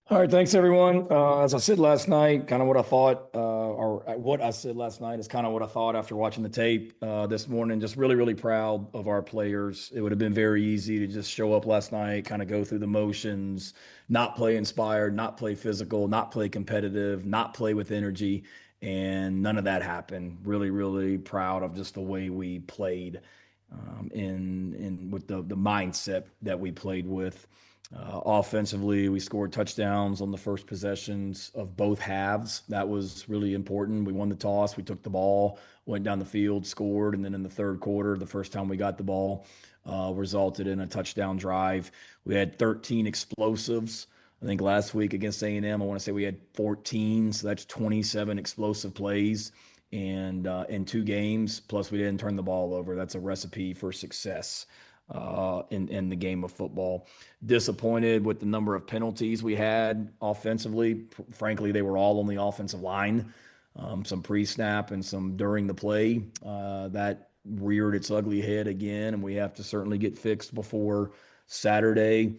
All right, thanks everyone. As I said last night, kind of what I thought, or what I said last night is kind of what I thought after watching the tape this morning. Just really, really proud of our players. It would have been very easy to just show up last night, kind of go through the motions, not play inspired, not play physical, not play competitive, not play with energy, and none of that happened. Really, really proud of just the way we played, in with the mindset that we played with. Offensively, we scored touchdowns on the first possessions of both halves. That was really important. We won the toss, we took the ball, went down the field, scored, and then in the third quarter, the first time we got the ball, resulted in a touchdown drive. We had 13 explosives. I think last week against A&M, I want to say we had 14, so that's 27 explosive plays and in two games. Plus, we didn't turn the ball over. That's a recipe for success in the game of football. Disappointed with the number of penalties we had offensively. Frankly, they were all on the offensive line. Some pre-snap and some during the play that reared its ugly head again, and we have to certainly get fixed before Saturday.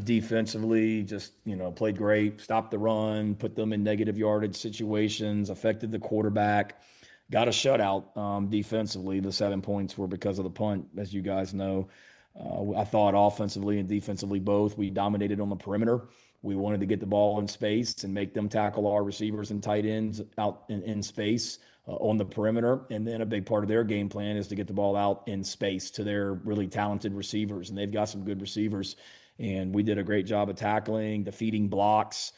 Defensively, just played great, stopped the run, put them in negative yardage situations, affected the quarterback, got a shutout defensively. The 7 points were because of the punt, as you guys know. I thought offensively and defensively both, we dominated on the perimeter. We wanted to get the ball in space and make them tackle our receivers and tight ends out in space on the perimeter. And then a big part of their game plan is to get the ball out in space to their really talented receivers. And they've got some good receivers. And we did a great job of tackling, defeating blocks.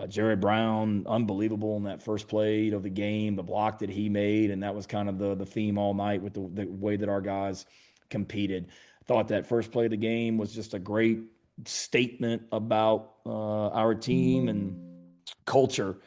Jared Brown, unbelievable in that first play of the game, the block that he made, and that was kind of the theme all night with the way that our guys competed. Thought that first play of the game was just a great statement about our team and culture.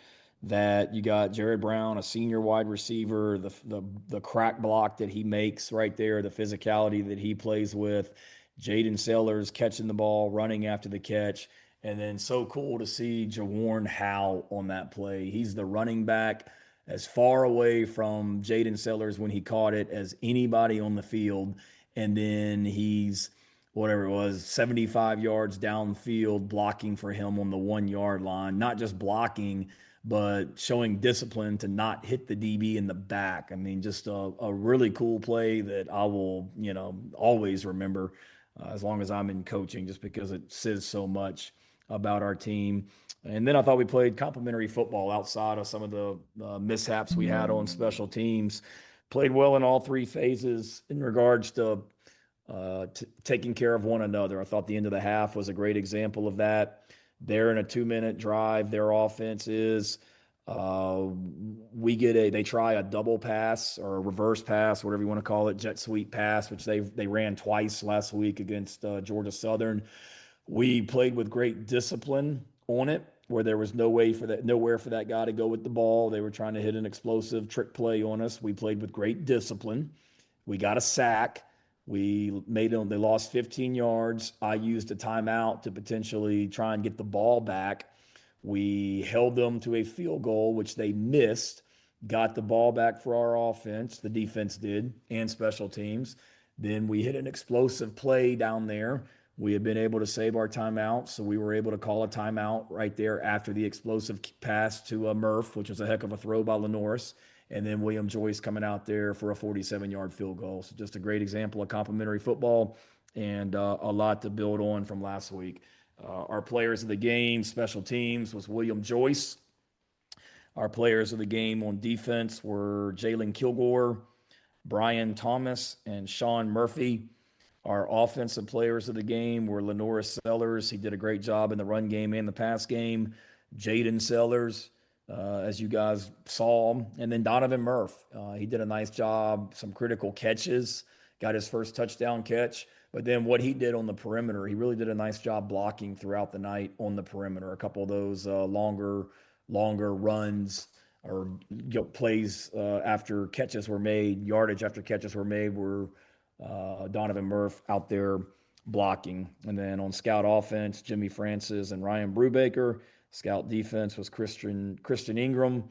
That you got Jared Brown, a senior wide receiver, the crack block that he makes right there, the physicality that he plays with, Jaden Sellers catching the ball, running after the catch. And then so cool to see Jaworn Howe on that play. He's the running back as far away from Jaden Sellers when he caught it as anybody on the field. And then he's whatever it was, 75 yards downfield, blocking for him on the 1 yard line, not just blocking, but showing discipline to not hit the DB in the back. I mean, just a really cool play that I will, always remember as long as I'm in coaching, just because it says so much about our team. And then I thought we played complimentary football outside of some of the mishaps we had on special teams. Played well in all three phases in regards to taking care of one another. I thought the end of the half was a great example of that. They're in a 2 minute drive. Their offense is uh, they try a double pass or a reverse pass, whatever you want to call it, jet sweep pass, which they ran twice last week against Georgia Southern. We played with great discipline on it, where there was nowhere for that guy to go with the ball. They were trying to hit an explosive trick play on us. We played with great discipline. We got a sack. We made them, they lost 15 yards. I used a timeout to potentially try and get the ball back. We held them to a field goal, which they missed, got the ball back for our offense. The defense did, and special teams. Then we hit an explosive play down there. We had been able to save our timeout, so we were able to call a timeout right there after the explosive pass to Murph, which was a heck of a throw by Lenoris, and then William Joyce coming out there for a 47-yard field goal. So just a great example of complimentary football and a lot to build on from last week. Our players of the game, special teams, was William Joyce. Our players of the game on defense were Jalen Kilgore, Brian Thomas, and Sean Murphy. Our offensive players of the game were Lenoris Sellers. He did a great job in the run game and the pass game. Jaden Sellers, as you guys saw, and then Donovan Murph. He did a nice job, some critical catches, got his first touchdown catch. But then what he did on the perimeter, he really did a nice job blocking throughout the night on the perimeter. A couple of those longer runs or plays after catches were made, yardage after catches were made, were Donovan Murph out there blocking. And then on scout offense, Jimmy Francis and Ryan Brubaker. Scout defense was Christian Ingram,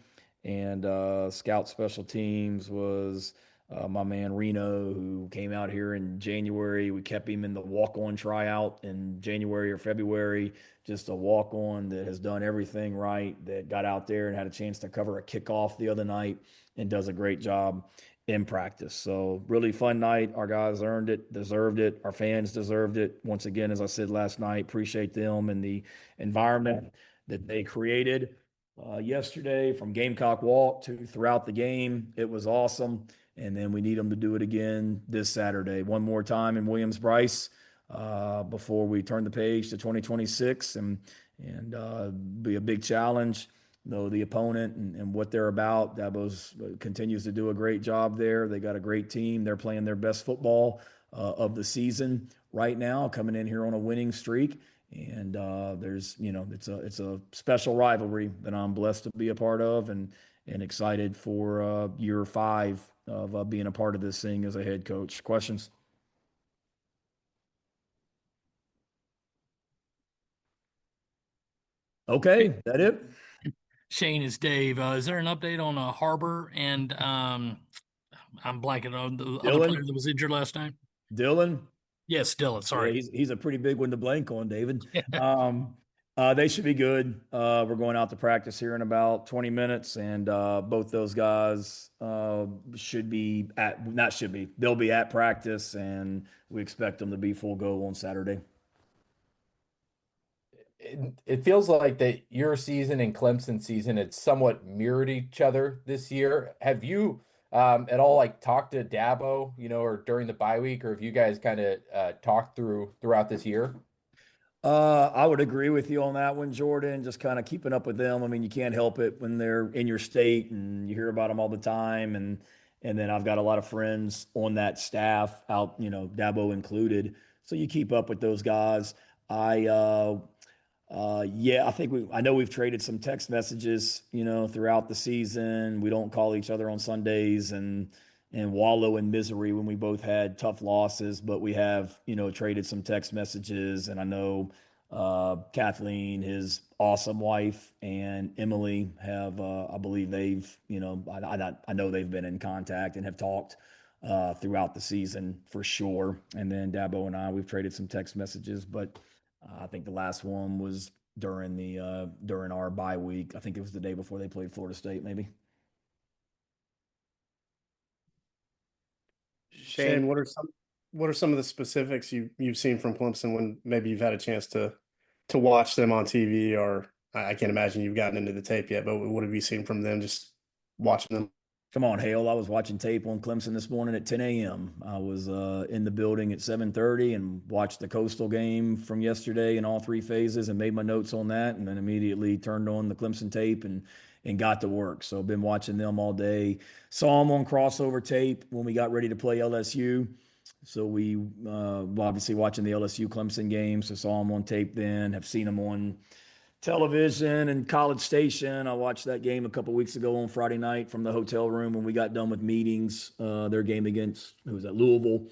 and scout special teams was My man Reno, who came out here in January. We kept him in the walk-on tryout in January or February. Just a walk-on that has done everything right, that got out there and had a chance to cover a kickoff the other night and does a great job in practice. So really fun night. Our guys earned it, deserved it. Our fans deserved it. Once again, as I said last night, appreciate them and the environment that they created yesterday, from Gamecock walk to throughout the game. It was awesome. And then we need them to do it again this Saturday, one more time in Williams-Brice, before we turn the page to 2026, and be a big challenge. Know the opponent and what they're about. Dabo's continues to do a great job there. They got a great team. They're playing their best football of the season right now, coming in here on a winning streak. And there's, it's a special rivalry that I'm blessed to be a part of, and excited for year 5 of being a part of this thing as a head coach. Questions? Okay, that it? Shane, is Dave. Is there an update on Harbor and I'm blanking on the other player Dylan? that was injured last night? Dylan? Yes, Dylan. Yeah, Sorry. he's a pretty big one to blank on, David. Um, they should be good. We're going out to practice here in about 20 minutes, and both those guys should be not should be, they'll be at practice, and we expect them to be full go on Saturday. It feels like that your season and Clemson season had somewhat mirrored each other this year. Have you at all like talked to Dabo, or during the bye week, or have you guys kind of talked throughout this year? I would agree with you on that one, Jordan. Just kind of keeping up with them. I mean, you can't help it when they're in your state and you hear about them all the time. And then I've got a lot of friends on that staff out, Dabo included. So you keep up with those guys. I yeah, I know we've traded some text messages, throughout the season. We don't call each other on Sundays and wallow in misery when we both had tough losses, but we have, traded some text messages. And I know Kathleen, his awesome wife, and Emily have, I believe they've, I know they've been in contact and have talked throughout the season for sure. And then Dabo and I, we've traded some text messages, but I think the last one was during our bye week. I think it was the day before they played Florida State, maybe. Shane, what are some of the specifics you've seen from Clemson when maybe you've had a chance to watch them on TV, or I can't imagine you've gotten into the tape yet, but what have you seen from them just watching them? Come on, Hale. I was watching tape on Clemson this morning at 10 a.m. I was in the building at 7:30 and watched the Coastal game from yesterday in all 3 phases and made my notes on that, and then immediately turned on the Clemson tape and got to work. So I've been watching them all day. Saw them on crossover tape when we got ready to play LSU. So we obviously watching the LSU Clemson game. So saw them on tape then. Have seen them on television and College Station. I watched that game a couple weeks ago on Friday night from the hotel room when we got done with meetings. Their game against, who was that, Louisville.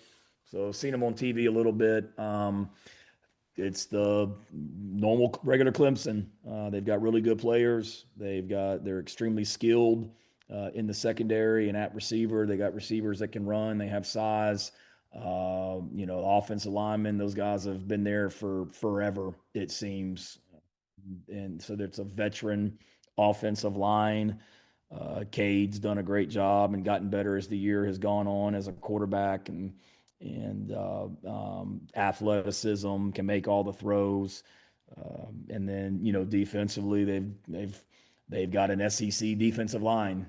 So seen them on TV a little bit. It's the normal regular Clemson. They've got really good players. They're extremely skilled in the secondary and at receiver. They got receivers that can run. They have size. Offensive linemen. Those guys have been there for forever, it seems. And so there's a veteran offensive line. Cade's done a great job and gotten better as the year has gone on as a quarterback, and athleticism, can make all the throws. And then defensively, they've got an SEC defensive line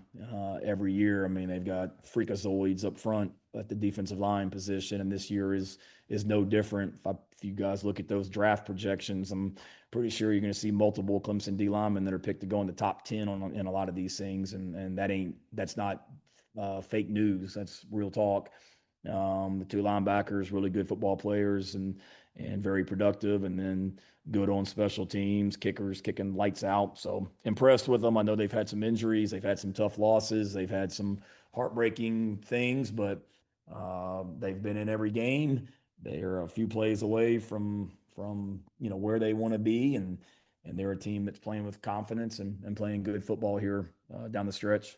every year. I mean, they've got freakazoids up front at the defensive line position, and this year is no different. If you guys look at those draft projections, I'm pretty sure you're going to see multiple Clemson D linemen that are picked to go in the top 10 in a lot of these things, and that's not fake news. That's real talk. The two linebackers, really good football players and very productive, and then good on special teams, kickers kicking lights out. So impressed with them. I know they've had some injuries, they've had some tough losses, they've had some heartbreaking things, but they've been in every game. They are a few plays away from where they want to be, and they're a team that's playing with confidence and playing good football here down the stretch.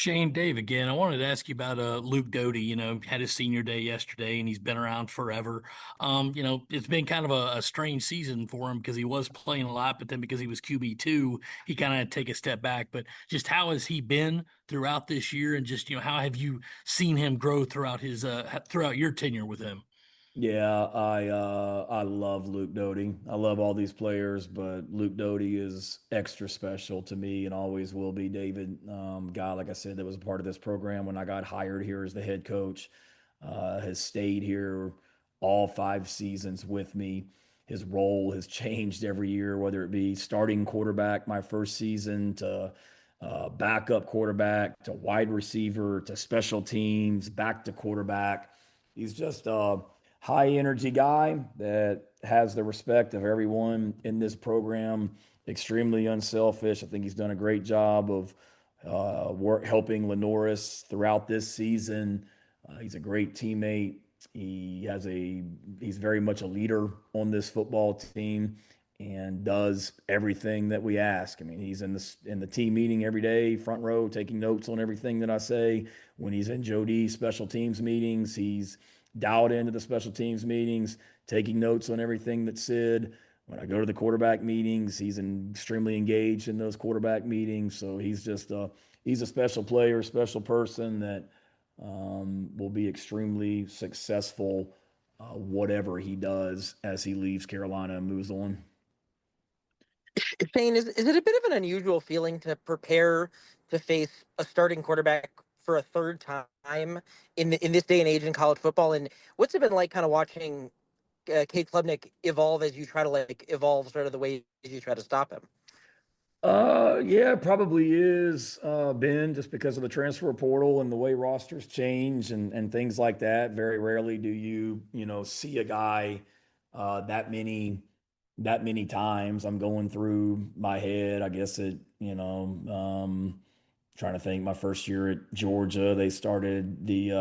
Shane, Dave again. I wanted to ask you about Luke Doty. Had his senior day yesterday, and he's been around forever. It's been kind of a strange season for him because he was playing a lot, but then because he was QB2, he kind of had to take a step back. But just how has he been throughout this year, and just how have you seen him grow throughout his throughout your tenure with him? Yeah, I love Luke Doty. I love all these players, but Luke Doty is extra special to me and always will be. David, guy like I said that was a part of this program when I got hired here as the head coach, has stayed here all 5 seasons with me. His role has changed every year, whether it be starting quarterback my first season to backup quarterback to wide receiver to special teams back to quarterback. He's just high energy guy that has the respect of everyone in this program, extremely unselfish. I think he's done a great job of helping Lenoris throughout this season. He's a great teammate. He's very much a leader on this football team and does everything that we ask. I mean, he's in the team meeting every day, front row, taking notes on everything that I say. When he's in Jody's special teams meetings, he's dialed into the special teams meetings, taking notes on everything that's said. When I go to the quarterback meetings, he's extremely engaged in those quarterback meetings. So he's a special player, special person that will be extremely successful, whatever he does as he leaves Carolina and moves on. Shane, is it a bit of an unusual feeling to prepare to face a starting quarterback for a third time in this day and age in college football? And what's it been like kind of watching Cade Klubnik evolve as you try to evolve sort of the way you try to stop him? Yeah, probably is, Ben, just because of the transfer portal and the way rosters change and things like that. Very rarely do you see a guy that many times. I'm going through my head, I guess trying to think my first year at Georgia, they started the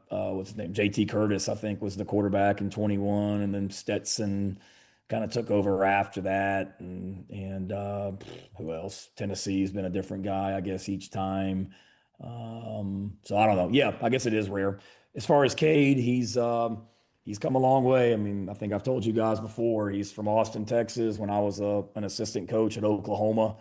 what's his name? JT Curtis, I think, was the quarterback in 21, and then Stetson kind of took over after that. And who else? Tennessee's been a different guy, I guess, each time. So I don't know. Yeah, I guess it is rare. As far as Cade, he's come a long way. I mean, I think I've told you guys before, he's from Austin, Texas. When I was an assistant coach at Oklahoma,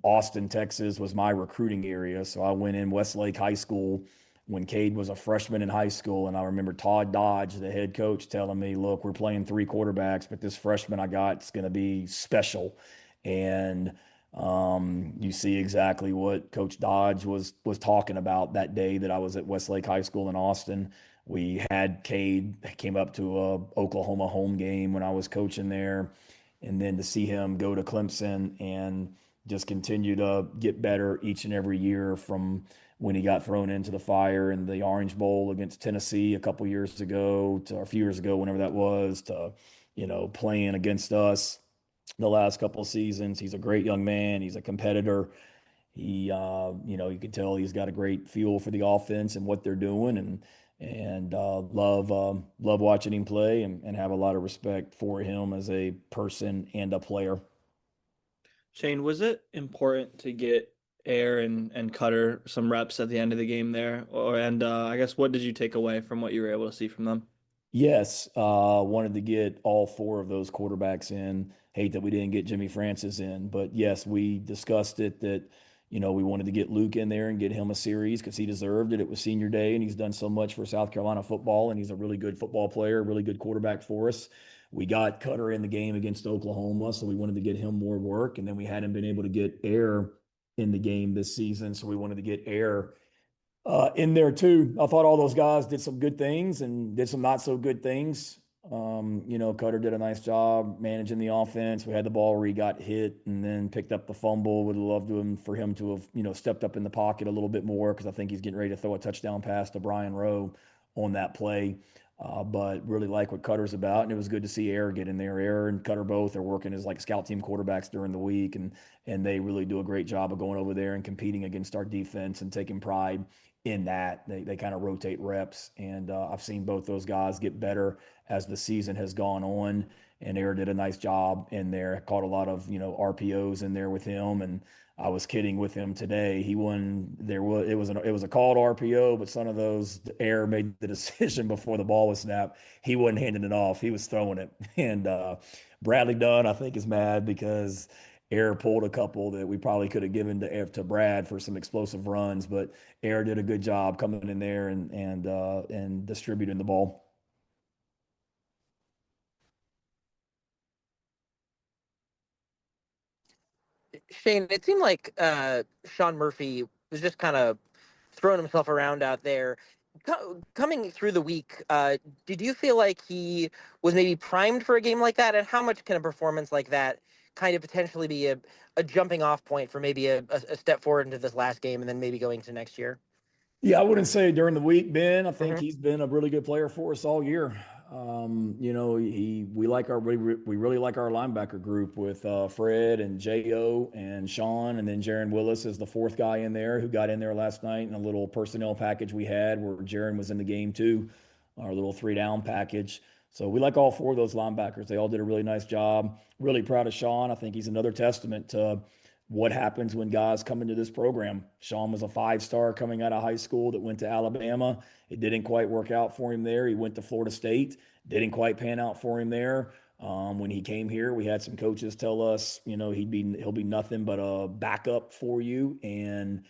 Austin, Texas was my recruiting area. So I went in Westlake High School when Cade was a freshman in high school. And I remember Todd Dodge, the head coach, telling me, look, we're playing 3 quarterbacks, but this freshman I got is going to be special. And you see exactly what Coach Dodge was talking about that day that I was at Westlake High School in Austin. We had Cade came up to a Oklahoma home game when I was coaching there, and then to see him go to Clemson and just continue to get better each and every year from when he got thrown into the fire in the Orange Bowl against Tennessee a couple years ago to a few years ago, whenever that was, to playing against us the last couple of seasons. He's a great young man. He's a competitor. You can tell he's got a great feel for the offense and what they're doing, and love watching him play, and have a lot of respect for him as a person and a player. Shane, was it important to get Air and Cutter some reps at the end of the game there? I guess what did you take away from what you were able to see from them? Yes, wanted to get all 4 of those quarterbacks in. Hate that we didn't get Jimmy Francis in, but yes, we discussed it that we wanted to get Luke in there and get him a series because he deserved it. It was senior day, and he's done so much for South Carolina football, and he's a really good football player, a really good quarterback for us. We got Cutter in the game against Oklahoma, so we wanted to get him more work, and then we hadn't been able to get Air in the game this season, so we wanted to get Air in there too. I thought all those guys did some good things and did some not so good things. Cutter did a nice job managing the offense. We had the ball where he got hit and then picked up the fumble. Would have loved for him to have stepped up in the pocket a little bit more, because I think he's getting ready to throw a touchdown pass to Brian Rowe on that play. But really like what Cutter's about, and it was good to see Air get in there. Air and Cutter both are working as like scout team quarterbacks during the week, and they really do a great job of going over there and competing against our defense and taking pride in that. They kind of rotate reps, and I've seen both those guys get better as the season has gone on. and Air did a nice job in there. Caught a lot of, RPOs in there with him, and I was kidding with him today. He won. It was a called RPO, but some of those Air made the decision before the ball was snapped. He wasn't handing it off. He was throwing it, and Bradley Dunn, I think, is mad because Air pulled a couple that we probably could have given to Brad for some explosive runs, but Air did a good job coming in there and distributing the ball. Shane, it seemed like Sean Murphy was just kind of throwing himself around out there. Coming through the week, did you feel like he was maybe primed for a game like that? And how much can a performance like that kind of potentially be a jumping off point for maybe a step forward into this last game and then maybe going to next year? Yeah, I wouldn't say during the week, Ben. I think Hmm. he's been a really good player for us all year. We really like our linebacker group with Fred and Jo and Sean, and then Jaron Willis is the fourth guy in there who got in there last night in a little personnel package we had where Jaron was in the game too, our little 3-down package. So we like all four of those linebackers. They all did a really nice job. Really proud of Sean. I think he's another testament to what happens when guys come into this program. Sean was a 5-star coming out of high school that went to Alabama. It didn't quite work out for him there. He went to Florida State. Didn't quite pan out for him there. When he came here, we had some coaches tell us, he'll be nothing but a backup for you. And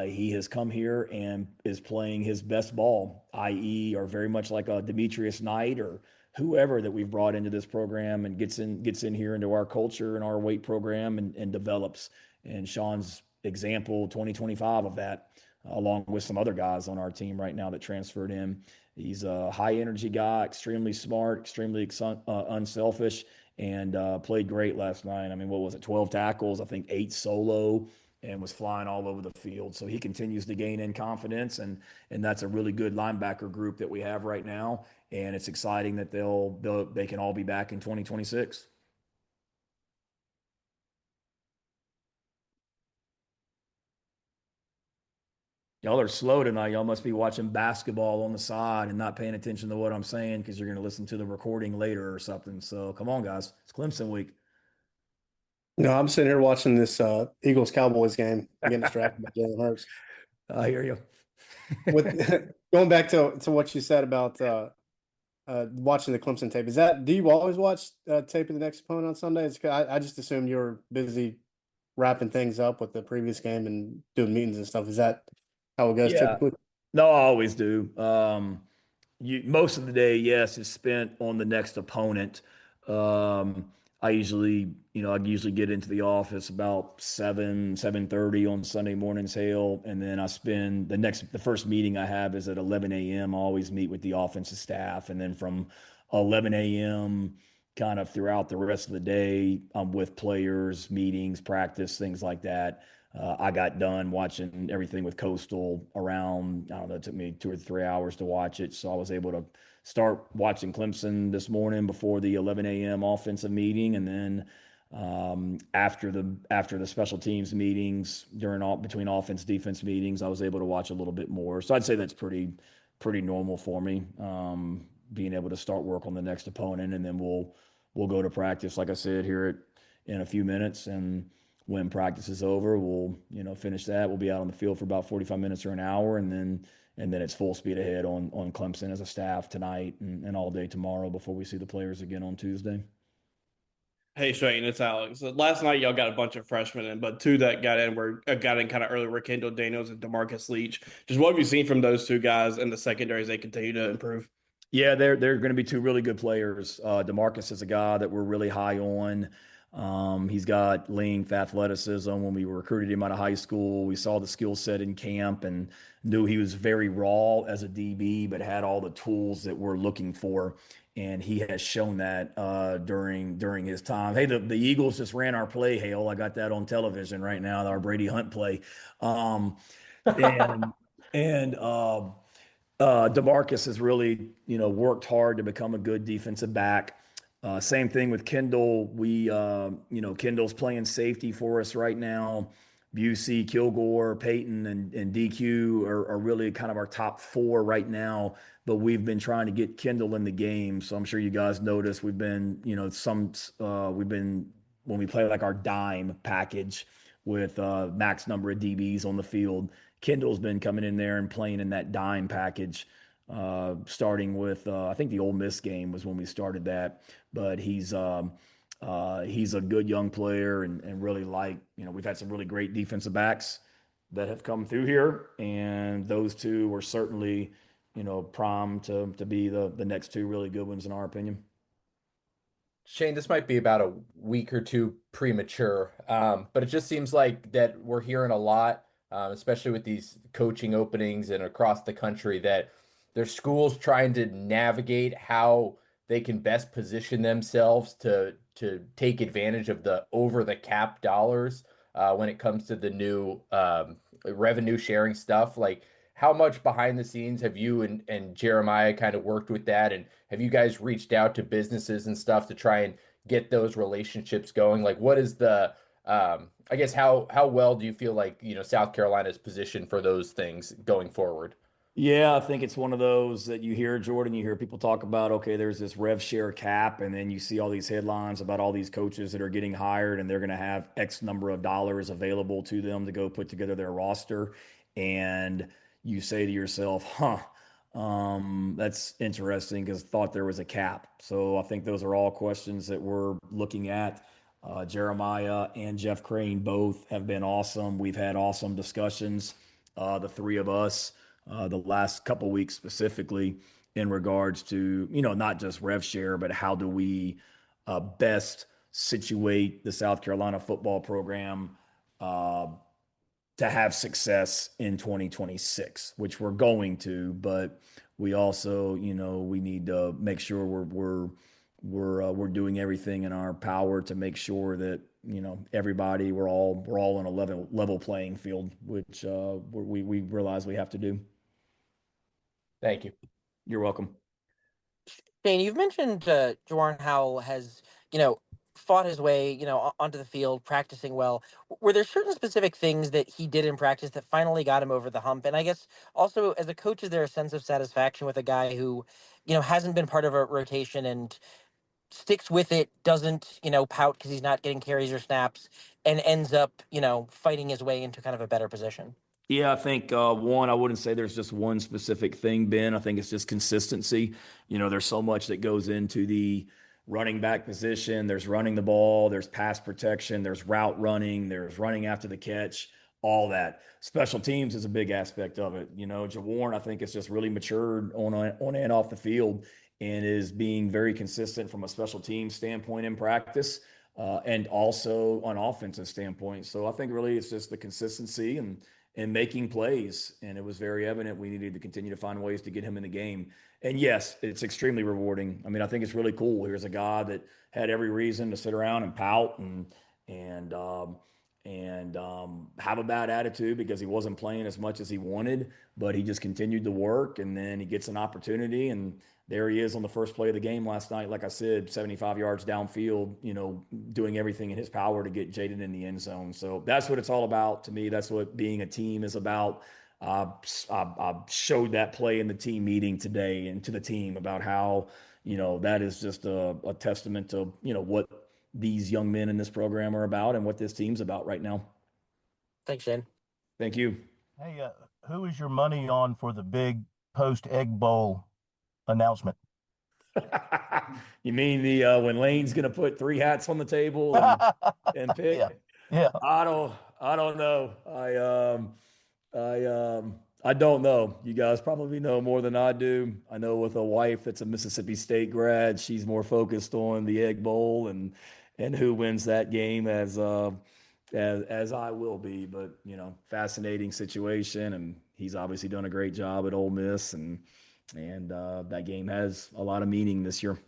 he has come here and is playing his best ball, i.e., or very much like a Demetrius Knight or whoever that we've brought into this program and gets in here into our culture and our weight program and develops. And Sean's example 2025 of that, along with some other guys on our team right now that transferred in. He's a high energy guy, extremely smart, extremely unselfish, and played great last night. I mean, what was it? 12 tackles, I think 8 solo, and was flying all over the field. So he continues to gain in confidence, and that's a really good linebacker group that we have right now. And it's exciting that they can all be back in 2026. Y'all are slow tonight. Y'all must be watching basketball on the side and not paying attention to what I'm saying because you're going to listen to the recording later or something. So come on, guys. It's Clemson week. No, I'm sitting here watching this Eagles Cowboys game. I'm getting distracted by Jalen Hurts. I hear you. With going back to what you said about watching the Clemson tape, do you always watch tape of the next opponent on Sundays? I just assumed you were busy wrapping things up with the previous game and doing meetings and stuff. Is that how it goes Yeah. typically? No, I always do. Most of the day, yes, is spent on the next opponent. Um, I usually get into the office about 7:30 on Sunday mornings, Hale, and then I spend the first meeting I have is at 11 a.m. I always meet with the offensive staff, and then from 11 a.m. kind of throughout the rest of the day, I'm with players, meetings, practice, things like that. I got done watching everything with Coastal around, I don't know, it took me 2 or 3 hours to watch it. So I was able to start watching Clemson this morning before the 11 a.m. offensive meeting. And then after the special teams meetings between offense defense meetings, I was able to watch a little bit more. So I'd say that's pretty normal for me. Being able to start work on the next opponent, and then we'll go to practice, like I said, in a few minutes. And when practice is over, we'll finish that. We'll be out on the field for about 45 minutes or an hour, and then it's full speed ahead on Clemson as a staff tonight and all day tomorrow before we see the players again on Tuesday. Hey Shane, it's Alex. So last night y'all got a bunch of freshmen in, but two that got in kind of early were Kendall Daniels and Demarcus Leach. Just what have you seen from those two guys in the secondary as they continue to improve? Yeah, they're going to be two really good players. Demarcus is a guy that we're really high on. He's got length, athleticism. When we recruited him out of high school, we saw the skill set in camp and knew he was very raw as a DB, but had all the tools that we're looking for. And he has shown that during his time. Hey, the Eagles just ran our play, Hale. I got that on television right now, our Brady Hunt play. And and Demarcus has really, worked hard to become a good defensive back. Same thing with Kendall. Kendall's playing safety for us right now. Busey, Kilgore, Peyton, and DQ are really kind of our top four right now. But we've been trying to get Kendall in the game. So I'm sure you guys noticed we've been, we've been, when we play like our dime package with max number of DBs on the field, Kendall's been coming in there and playing in that dime package, starting with, I think the Ole Miss game was when we started that. But he's a good young player and really we've had some really great defensive backs that have come through here. And those two were certainly, primed to be the next two really good ones in our opinion. Shane, this might be about a week or two premature, but it just seems like that we're hearing a lot, especially with these coaching openings and across the country, that there's schools trying to navigate how they can best position themselves to take advantage of the over the cap dollars when it comes to the new revenue sharing stuff. Like, how much behind the scenes have you and Jeremiah kind of worked with that? And have you guys reached out to businesses and stuff to try and get those relationships going? Like, what is the, I guess, how well do you feel like, South Carolina's positioned for those things going forward? Yeah, I think it's one of those that you hear, Jordan, you hear people talk about, okay, there's this rev share cap, and then you see all these headlines about all these coaches that are getting hired and they're going to have X number of dollars available to them to go put together their roster. And you say to yourself, that's interesting because thought there was a cap. So I think those are all questions that we're looking at. Jeremiah and Jeff Crane both have been awesome. We've had awesome discussions, the three of us, the last couple weeks specifically in regards to, not just rev share, but how do we best situate the South Carolina football program uh, to have success in 2026, which we're going to, but we also, we need to make sure we're doing everything in our power to make sure that everybody we're all on a level playing field, which we realize we have to do. Thank you. You're welcome. Shane, you've mentioned Jawan Howell has, you know, fought his way, onto the field, practicing well. Were there certain specific things that he did in practice that finally got him over the hump? And I guess also as a coach, is there a sense of satisfaction with a guy who, hasn't been part of a rotation and sticks with it, doesn't, pout because he's not getting carries or snaps, and ends up, fighting his way into kind of a better position? Yeah, I think one, I wouldn't say there's just one specific thing, Ben. I think it's just consistency. There's so much that goes into the running back position. There's running the ball, there's pass protection, there's route running, there's running after the catch, all that. Special teams is a big aspect of it. Jawarn, I think, has just really matured on and off the field and is being very consistent from a special team standpoint in practice, and also on offensive standpoint. So I think really it's just the consistency and making plays. And it was very evident we needed to continue to find ways to get him in the game. And yes, it's extremely rewarding. I mean, I think it's really cool. Here's a guy that had every reason to sit around and pout and have a bad attitude because he wasn't playing as much as he wanted, but he just continued to work. And then he gets an opportunity, and there he is on the first play of the game last night. Like I said, 75 yards downfield, doing everything in his power to get Jaden in the end zone. So that's what it's all about to me. That's what being a team is about. I showed that play in the team meeting today and to the team about how, that is just a testament to, what these young men in this program are about and what this team's about right now. Thanks, Shane. Thank you. Hey, who is your money on for the big post Egg Bowl announcement? You mean the when Lane's going to put three hats on the table and pick? Yeah. I don't know. I don't know. You guys probably know more than I do. I know with a wife that's a Mississippi State grad, she's more focused on the Egg Bowl and who wins that game as I will be. But fascinating situation, and he's obviously done a great job at Ole Miss, and that game has a lot of meaning this year.